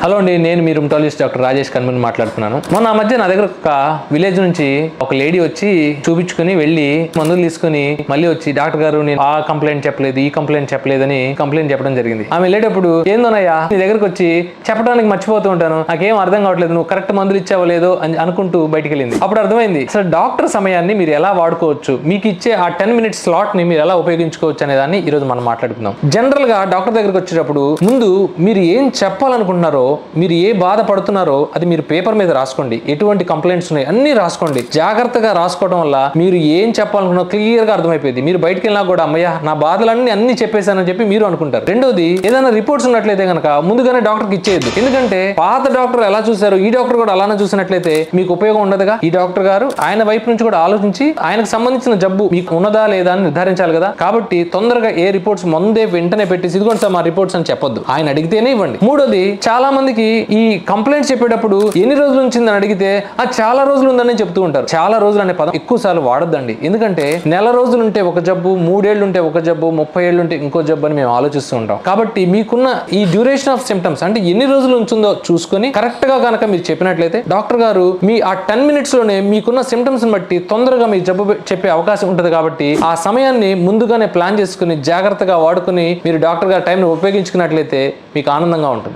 Hello అండి, నేను మీ rheumatologist doctor Rajesh కన్మన్ మాట్లాడుతున్నాను. మొన్న ఆ మధ్య నా దగ్గర ఒక విలేజ్ నుంచి ఒక లేడీ వచ్చి చూపించుకుని వెళ్ళి మందులు తీసుకుని మళ్ళీ వచ్చి డాక్టర్ గారు నేను ఆ కంప్లైంట్ చెప్పలేదు, ఈ కంప్లైంట్ చెప్పలేదని కంప్లైంట్ చెప్పడం జరిగింది. ఆమె వెళ్ళేటప్పుడు ఏందోనయ్యా నీ దగ్గరకు వచ్చి చెప్పడానికి మర్చిపోతూ ఉంటాను, నాకేం అర్థం కావట్లేదు, నువ్వు కరెక్ట్ మందులు ఇచ్చావో లేదో అని అనుకుంటూ బయటికి వెళ్ళింది. అప్పుడు అర్థమైంది అసలు డాక్టర్ సమయాన్ని మీరు ఎలా వాడుకోవచ్చు, మీకు ఇచ్చే ఆ 10 minutes స్లాట్ ని మీరు ఎలా ఉపయోగించుకోవచ్చు అనే దాన్ని ఈ రోజు మనం మాట్లాడుకుందాం. జనరల్ గా డాక్టర్ దగ్గరకు వచ్చేటప్పుడు ముందు మీరు ఏం చెప్పాలనుకుంటున్నారో, మీరు ఏ బాధపడుతున్నారో అది మీరు పేపర్ మీద రాసుకోండి. ఎటువంటి కంప్లైంట్స్ ఉన్నాయి అన్ని రాసుకోండి. జాగ్రత్తగా రాసుకోవడం వల్ల మీరు ఏం చెప్పాలనుకున్నా క్లియర్ గా అర్థమైపోయింది. మీరు బయటికి వెళ్ళినా కూడా అమ్మయ్య నా బాధలన్నీ అన్ని చెప్పేశానని చెప్పి మీరు అనుకుంటారు. రెండోది, ఏదైనా రిపోర్ట్స్ ఉన్నట్లయితే కనుక ముందుగానే డాక్టర్కి ఇచ్చేయద్దు. ఎందుకంటే పాత డాక్టర్ ఎలా చూసారు ఈ డాక్టర్ కూడా అలానే చూసినట్లయితే మీకు ఉపయోగం ఉండదుగా. ఈ డాక్టర్ గారు ఆయన వైపు నుంచి కూడా ఆలోచించి ఆయనకు సంబంధించిన జబ్బు మీకు ఉన్నదా లేదా అని నిర్ధారించాలి కదా. కాబట్టి తొందరగా ఏ రిపోర్ట్స్ ముందే వెంటనే పెట్టేసి ఇదిగోండి సార్ మా రిపోర్ట్స్ అని చెప్పొద్దు, ఆయన అడిగితేనే ఇవ్వండి. మూడోది, చాలా మందికి ఈ కంప్లైంట్స్ చెప్పేటప్పుడు ఎన్ని రోజుల నుంచి అని అడిగితే చాలా రోజులు ఉందని చెప్తూ ఉంటారు. చాలా రోజులు అనే పదం ఎక్కువ సార్లు వాడొద్దండి. ఎందుకంటే నెల రోజులు ఉంటే ఒక జబ్బు, 3 ఏళ్ళు ఉంటే ఒక జబ్బు, 30 ఏళ్ళు ఉంటే ఇంకో జబ్బు అని మేము ఆలోచిస్తూ ఉంటాం. కాబట్టి మీకున్న ఈ డ్యూరేషన్ ఆఫ్ సిమ్టమ్స్ అంటే ఎన్ని రోజులు ఉంచుందో చూసుకొని కరెక్ట్ గా కనుక మీరు చెప్పినట్లయితే డాక్టర్ గారు మీ ఆ 10 minutes లోనే మీకున్న సిమ్టమ్స్ బట్టి తొందరగా మీ జబ్బు చెప్పే అవకాశం ఉంటుంది. కాబట్టి ఆ సమయాన్ని ముందుగానే ప్లాన్ చేసుకుని జాగ్రత్తగా వాడుకుని మీరు డాక్టర్ గారి టైంని ఉపయోగించుకున్నట్లయితే మీకు ఆనందంగా ఉంటుంది.